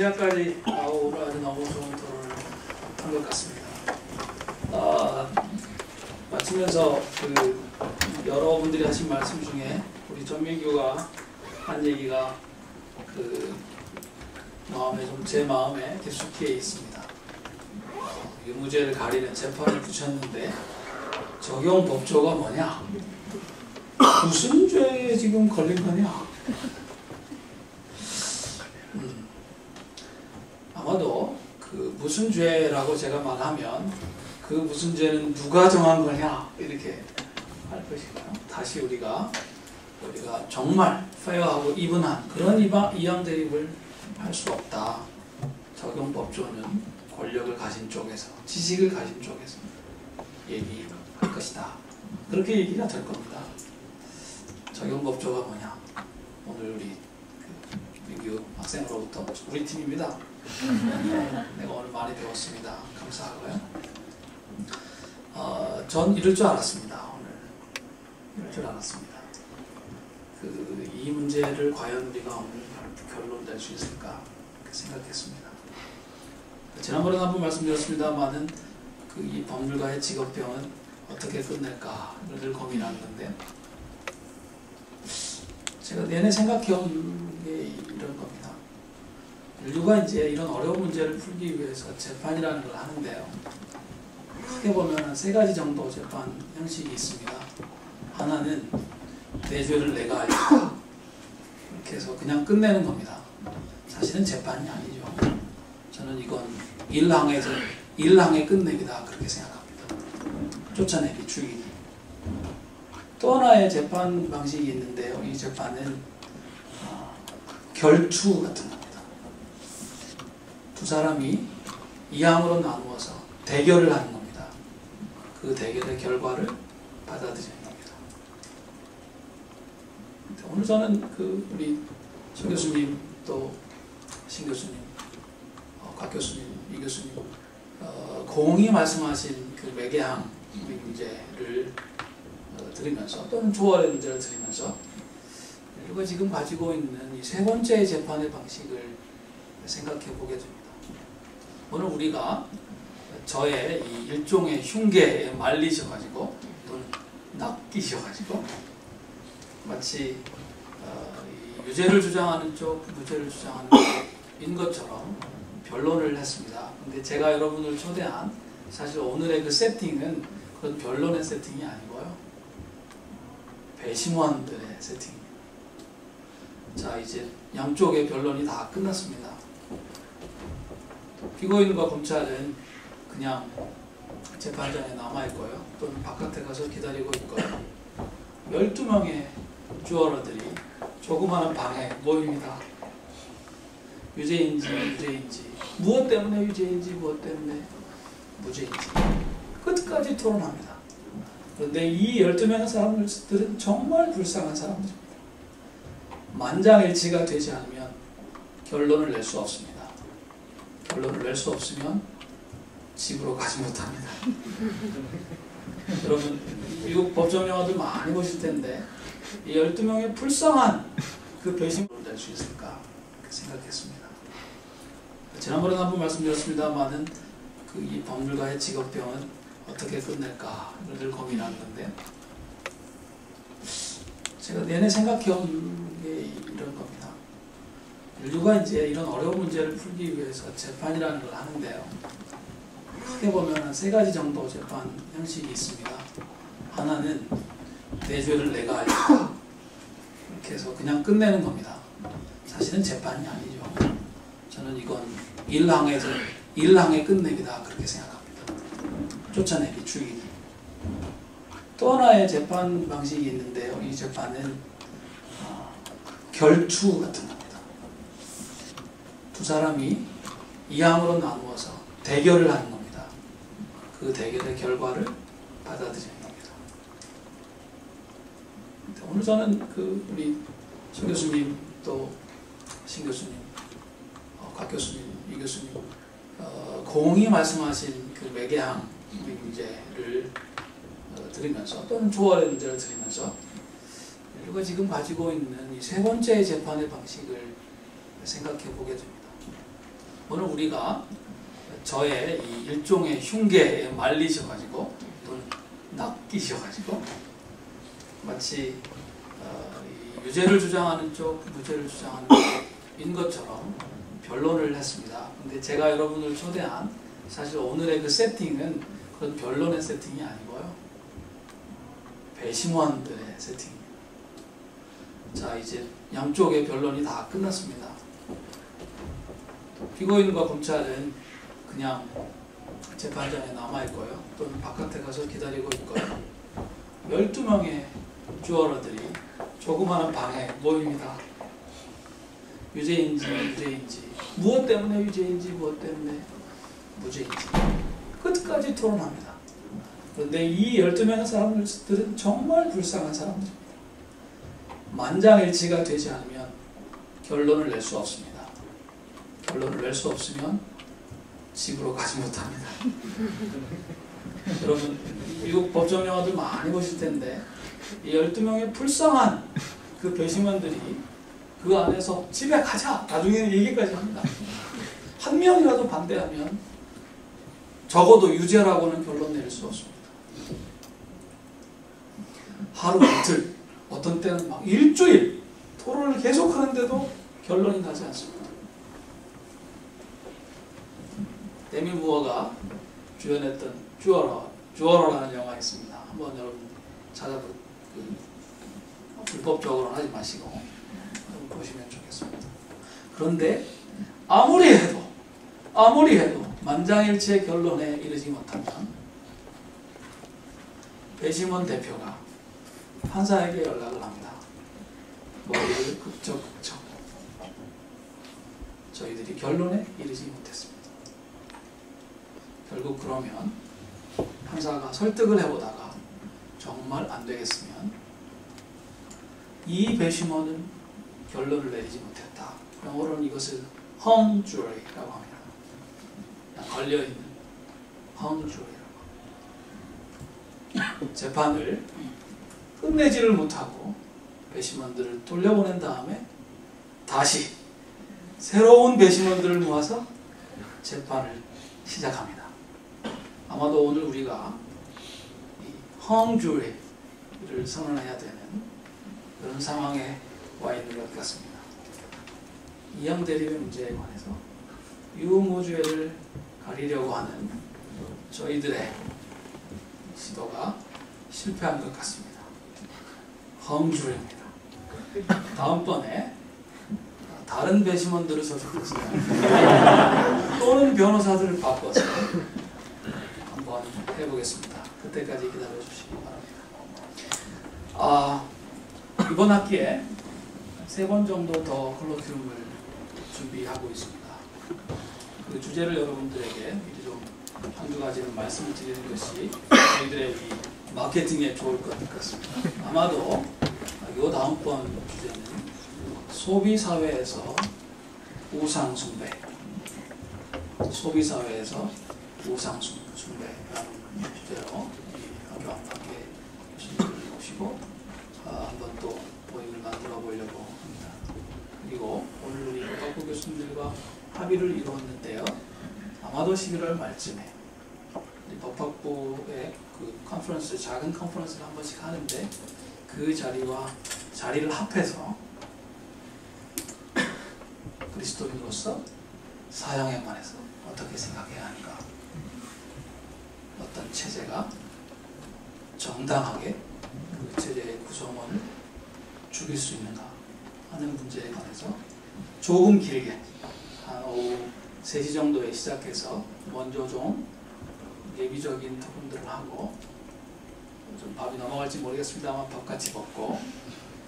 시간까지 오늘 아주 너무 좋은 토론을 한 것 같습니다. 마치면서 여러분들이 하신 말씀 중에 우리 전민규가 한 얘기가 제 마음에 깊숙이 있습니다. 유무죄를 가리는 재판을 붙였는데 적용 법조가 뭐냐? 무슨 죄에 지금 걸린 거냐? 아마도 무슨 죄라고 제가 말하면 그 무슨 죄는 누가 정한 거냐 이렇게 할 것이고요. 다시 우리가 정말 페어하고 이분한 그런 이양 대립을 할 수 없다. 적용법조는 권력을 가진 쪽에서, 지식을 가진 쪽에서 얘기할 것이다. 그렇게 얘기가 될 겁니다. 적용법조가 뭐냐? 오늘 우리 민규 학생으로부터 우리 팀입니다. 내가 오늘 많이 배웠습니다. 감사하고요. 전 이럴 줄 알았습니다. 오늘 이럴 줄 알았습니다. 이 문제를 과연 우리가 오늘 결론 낼 수 있을까 생각했습니다. 지난번에 한번 말씀드렸습니다만은 이 법률가의 직업병은 어떻게 끝낼까를 늘 고민하는 건데, 제가 내내 생각해온 게 이런 겁니다. 인류가 이제 이런 어려운 문제를 풀기 위해서 재판이라는 걸 하는데요. 크게 보면 세 가지 정도 재판 형식이 있습니다. 하나는 내 죄를 내가 알겠다. 이렇게 해서 그냥 끝내는 겁니다. 사실은 재판이 아니죠. 저는 이건 일항의 끝내기다 그렇게 생각합니다. 쫓아내기, 죽이기. 또 하나의 재판 방식이 있는데요. 이 재판은 결투 같은 겁니다. 두 사람이 이항으로 나누어서 대결을 하는 겁니다. 그 대결의 결과를 받아들이는 겁니다. 오늘 저는 우리 정 교수님 또 신 교수님, 곽 교수님, 이 교수님 공히 말씀하신 매개항 문제를 들으면서, 또는 조월의 문제를 들으면서 인류가 지금 가지고 있는 이 세 번째 재판의 방식을 생각해 보게 됩니다. 오늘 우리가 저의 이 일종의 흉계에 말리셔가지고 또는 낚이셔가지고 마치 유죄를 주장하는 쪽, 무죄를 주장하는 쪽인 것처럼 변론을 했습니다. 근데 제가 여러분을 초대한 사실 오늘의 그 세팅은 그런 변론의 세팅이 아니고요. 배심원들의 세팅입니다. 자, 이제 양쪽의 변론이 다 끝났습니다. 피고인과 검찰은 그냥 재판장에 남아있고요. 또는 바깥에 가서 기다리고 있고요. 12명의 주어러들이 조그마한 방에 모입니다. 유죄인지 무죄인지, 무엇 때문에 유죄인지 무엇 때문에 무죄인지 끝까지 토론합니다. 그런데 이 12명의 사람들은 정말 불쌍한 사람들입니다. 만장일치가 되지 않으면 결론을 낼 수 없습니다. 결론을 낼 수 없으면 집으로 가지 못합니다. 여러분 미국 법정 영화들 많이 보실 텐데 이 12명의 불쌍한 그 배심을 낼 수 있을까 생각했습니다. 지난번에 한번 말씀드렸습니다만은 이 법률가의 직업병은 어떻게 끝낼까를 늘 고민하는 건데, 제가 내내 생각해온 게 이런 겁니다. 인류가 이제 이런 어려운 문제를 풀기 위해서 재판이라는 걸 하는데요. 크게 보면 세 가지 정도 재판 형식이 있습니다. 하나는 내 죄를 내가 알겠다. 이렇게 해서 그냥 끝내는 겁니다. 사실은 재판이 아니죠. 저는 이건 일항의 끝내기다 그렇게 생각합니다. 쫓아내기, 죽이기. 또 하나의 재판 방식이 있는데요. 이 재판은 결투 같은 겁니다. 두 사람이 이항으로 나누어서 대결을 하는 겁니다. 그 대결의 결과를 받아들이는 겁니다. 오늘 저는 우리 정 교수님 또 신 교수님, 곽 교수님, 이 교수님 공히 말씀하신 매개항 문제를 들으면서, 또는 조월의 문제를 들으면서 인류가 지금 가지고 있는 이 세 번째 재판의 방식을 생각해 보게 됩니다. 오늘 우리가 저의 이 일종의 흉계에 말리셔가지고 또는 낚이셔가지고 마치 이 유죄를 주장하는 쪽, 무죄를 주장하는 쪽인 것처럼 변론을 했습니다. 근데 제가 여러분을 초대한 사실 오늘의 그 세팅은 그런 변론의 세팅이 아니고요. 배심원들의 세팅입니다. 자, 이제 양쪽의 변론이 다 끝났습니다. 피고인과 검찰은 그냥 재판장에 남아있고요. 또는 바깥에 가서 기다리고 있고요. 12명의 주어러들이 조그마한 방에 모입니다. 유죄인지 무죄인지, 무엇 때문에 유죄인지 무엇 때문에 무죄인지 끝까지 토론합니다. 그런데 이 12명의 사람들은 정말 불쌍한 사람들입니다. 만장일치가 되지 않으면 결론을 낼 수 없습니다. 결론을 낼 수 없으면 집으로 가지 못합니다. 여러분 미국 법정 영화들 많이 보실 텐데 이 12명의 불쌍한 그 배심원들이 그 안에서 집에 가자! 나중에는 얘기까지 합니다. 한 명이라도 반대하면 적어도 유죄라고는 결론 낼 수 없습니다. 하루 이틀, 어떤 때는 막 일주일 토론을 계속하는데도 결론이 나지 않습니다. 데미 무어가 주연했던 주어러라는 영화 있습니다. 한번 여러분 찾아보 불법적으로는 하지 마시고 한번 보시면 좋겠습니다. 그런데 아무리 해도 만장일치의 결론에 이르지 못하면 배심원 대표가 판사에게 연락을 합니다. 머리를 굽적굽적. 저희들이 결론에 이르지 못했습니다. 결국 그러면 판사가 설득을 해보다가 정말 안 되겠으면 이 배심원은 결론을 내리지 못했다. 영어로는 이것을 hung jury라고 합니다. 걸려있는 hung jury라고. 재판을 끝내지를 못하고 배심원들을 돌려보낸 다음에 다시 새로운 배심원들을 모아서 재판을 시작합니다. 아마도 오늘 우리가 이 hung jury를 선언해야 되는 그런 상황에 와 있는 것 같습니다. 이양 대립의 문제에 관해서 유무죄를 가리려고 하는 저희들의 시도가 실패한 것 같습니다. hung jury입니다. 다음번에 다른 배심원들을 소집해서 또는 변호사들을 바꿔서 한번 해보겠습니다. 그때까지 기다려주시기 바랍니다. 이번 학기에 3번 정도 더 콜로퀴움을 준비하고 있습니다. 그 주제를 여러분들에게 미리 좀 한두 가지는 말씀을 드리는 것이 저희들의 이 마케팅에 좋을 것 같습니다. 아마도 이 다음번 주제는 소비사회에서 우상숭배, 소비사회에서 우상숭배라는 주제로 학교 함께 교수님을 모시고 한번 또 모임을 만들어 보려고 합니다. 그리고 오늘 우리 법학부 교수님들과 합의를 이루었는데요. 아마도 11월 말쯤에 법학부의 그 컨퍼런스, 작은 컨퍼런스를 한 번씩 하는데 그 자리를 합해서 그리스도인으로서 사형에 관해서 어떻게 생각해야 하는가, 어떤 체제가 정당하게 그 체제의 구성원을 죽일 수 있는가 하는 문제에 관해서 조금 길게 한 오후 3시 정도에 시작해서 먼저 좀 예비적인 토론들을 하고 좀 밥이 넘어갈지 모르겠습니다만 밥같이 먹고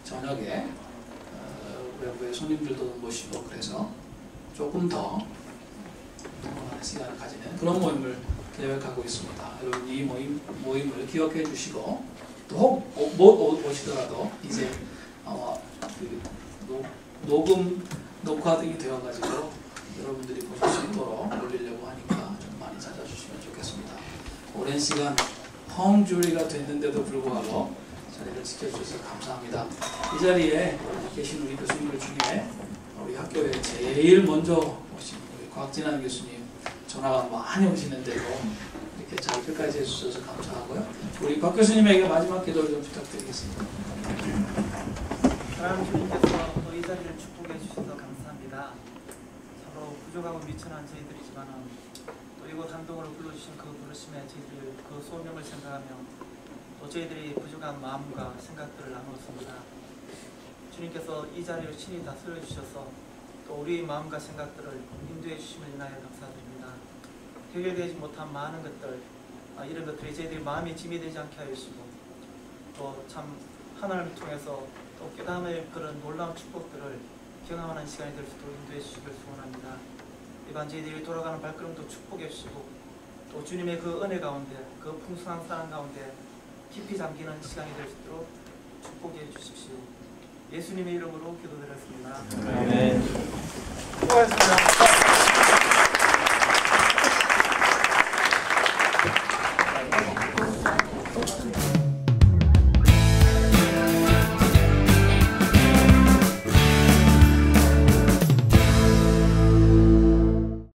저녁에 외부의 손님들도 모시고 그래서 조금 더 토론하는 시간을 가지는 그런 모임을 계획하고 있습니다. 여러분 이 모임을 기억해 주시고 또 못 오시더라도 이제 아마 그 녹화 등이 되어가지고 여러분들이 보실 수 있도록 올리려고 하니까 좀 많이 찾아주시면 좋겠습니다. 오랜 시간 hung jury가 됐는데도 불구하고 자리를 지켜주셔서 감사합니다. 이 자리에 계신 우리 교수님들 중에 우리 학교에 제일 먼저 오신 우리 곽진환 교수님 전화가 많이 오시는데도 이렇게 잘 끝까지 해주셔서 감사하고요. 우리 곽 교수님에게 마지막 기도를 좀 부탁드리겠습니다. 사랑하는 주님께서 또 이 자리를 축복해 주셔서 감사합니다. 서로 부족하고 미천한 저희들이지만 또 이곳 한동으로 불러주신 그 부르심에 저희들 그 소명을 생각하며 또 저희들이 부족한 마음과 생각들을 나누었습니다. 주님께서 이 자리를 친히 다스려 주셔서 또 우리의 마음과 생각들을 인도해 주심을 인하여 감사드립니다. 해결되지 못한 많은 것들, 이런 것들이 저희들의 마음에 짐이 되지 않게 하여 주시고 또 참 하나님을 통해서 또 깨달음의 그런 놀라운 축복들을 경험하는 시간이 될 수 있도록 인도해 주시길 소원합니다. 이번 저희들이 돌아가는 발걸음도 축복해 주시고 또 주님의 그 은혜 가운데 그 풍성한 사랑 가운데 깊이 잠기는 시간이 될 수 있도록 축복해 주십시오. 예수님의 이름으로 기도드렸습니다. 아멘. 수고하셨습니다.